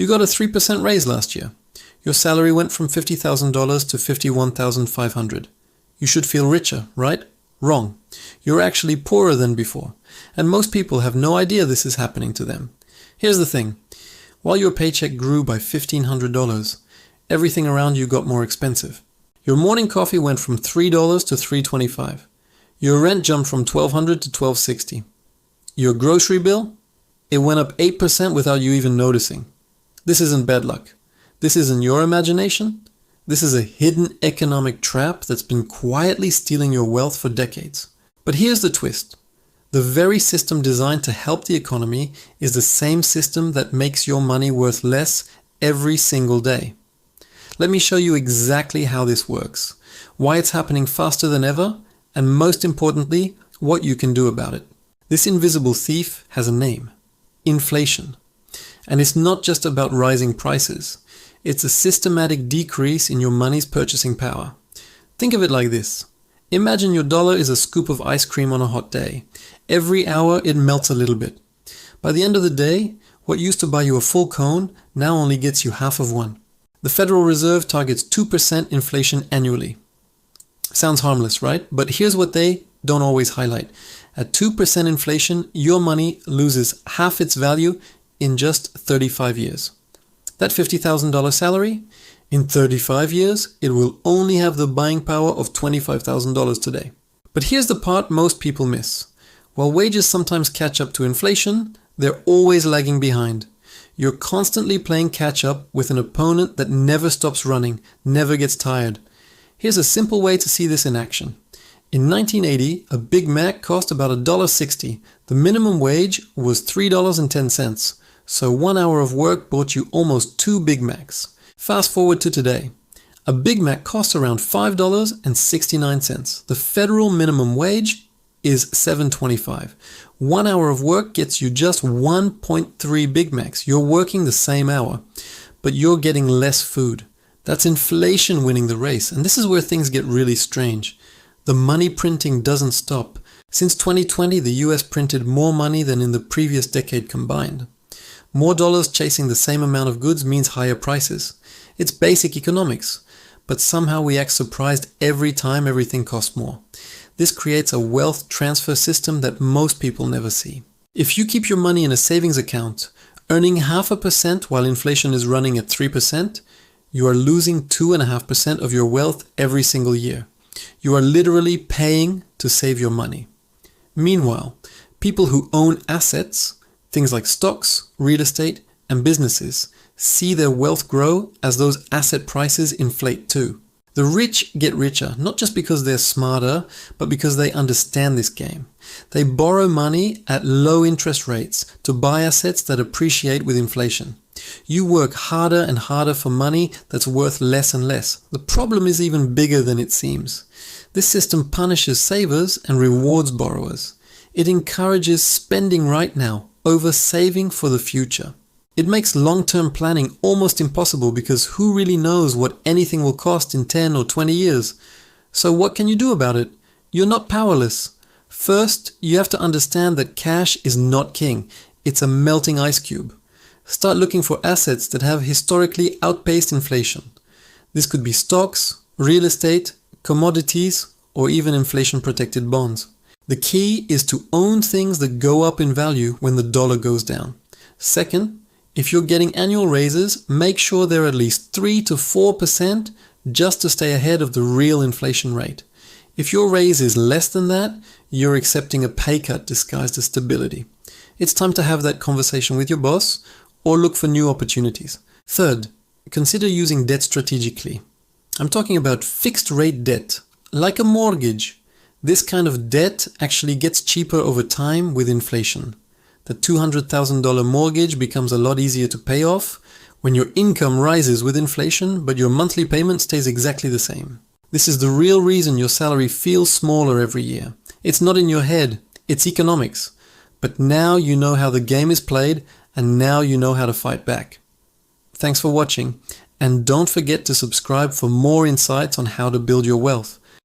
You got a 3% raise last year. Your salary went from $50,000 to $51,500. You should feel richer, right? Wrong. You're actually poorer than before, and most people have no idea this is happening to them. Here's the thing. While your paycheck grew by $1,500, everything around you got more expensive. Your morning coffee went from $3 to $3.25. Your rent jumped from $1,200 to $1,260. Your grocery bill? It went up 8% without you even noticing. This isn't bad luck. This isn't your imagination. This is a hidden economic trap that's been quietly stealing your wealth for decades. But here's the twist. The very system designed to help the economy is the same system that makes your money worth less every single day. Let me show you exactly how this works, why it's happening faster than ever, and most importantly, what you can do about it. This invisible thief has a name: inflation. And it's not just about rising prices. It's a systematic decrease in your money's purchasing power. Think of it like this. Imagine your dollar is a scoop of ice cream on a hot day. Every hour it melts a little bit. By the end of the day, what used to buy you a full cone now only gets you half of one. The Federal Reserve targets 2% inflation annually. Sounds harmless, right? But here's what they don't always highlight. At 2% inflation, your money loses half its value in just 35 years. That $50,000 salary, in 35 years, it will only have the buying power of $25,000 today. But here's the part most people miss. While wages sometimes catch up to inflation, they're always lagging behind. You're constantly playing catch up with an opponent that never stops running, never gets tired. Here's a simple way to see this in action. In 1980, a Big Mac cost about $1.60. The minimum wage was $3.10. So 1 hour of work bought you almost 2 Big Macs. Fast forward to today. A Big Mac costs around $5.69. The federal minimum wage is $7.25. 1 hour of work gets you just 1.3 Big Macs. You're working the same hour, but you're getting less food. That's inflation winning the race, and this is where things get really strange. The money printing doesn't stop. Since 2020, the US printed more money than in the previous decade combined. More dollars chasing the same amount of goods means higher prices. It's basic economics, but somehow we act surprised every time everything costs more. This creates a wealth transfer system that most people never see. If you keep your money in a savings account, earning 0.5% while inflation is running at 3%, you are losing 2.5% of your wealth every single year. You are literally paying to save your money. Meanwhile, people who own assets, things like stocks, real estate, and businesses, see their wealth grow as those asset prices inflate too. The rich get richer, not just because they're smarter, but because they understand this game. They borrow money at low interest rates to buy assets that appreciate with inflation. You work harder and harder for money that's worth less and less. The problem is even bigger than it seems. This system punishes savers and rewards borrowers. It encourages spending right now over saving for the future. It makes long-term planning almost impossible because who really knows what anything will cost in 10 or 20 years? So what can you do about it? You're not powerless. First, you have to understand that cash is not king. It's a melting ice cube. Start looking for assets that have historically outpaced inflation. This could be stocks, real estate, commodities, or even inflation-protected bonds. The key is to own things that go up in value when the dollar goes down. Second, if you're getting annual raises, make sure they're at least 3 to 4% just to stay ahead of the real inflation rate. If your raise is less than that, you're accepting a pay cut disguised as stability. It's time to have that conversation with your boss or look for new opportunities. Third, consider using debt strategically. I'm talking about fixed rate debt, like a mortgage. This kind of debt actually gets cheaper over time with inflation. The $200,000 mortgage becomes a lot easier to pay off when your income rises with inflation, but your monthly payment stays exactly the same. This is the real reason your salary feels smaller every year. It's not in your head, it's economics. But now you know how the game is played, and now you know how to fight back. Thanks for watching, and don't forget to subscribe for more insights on how to build your wealth.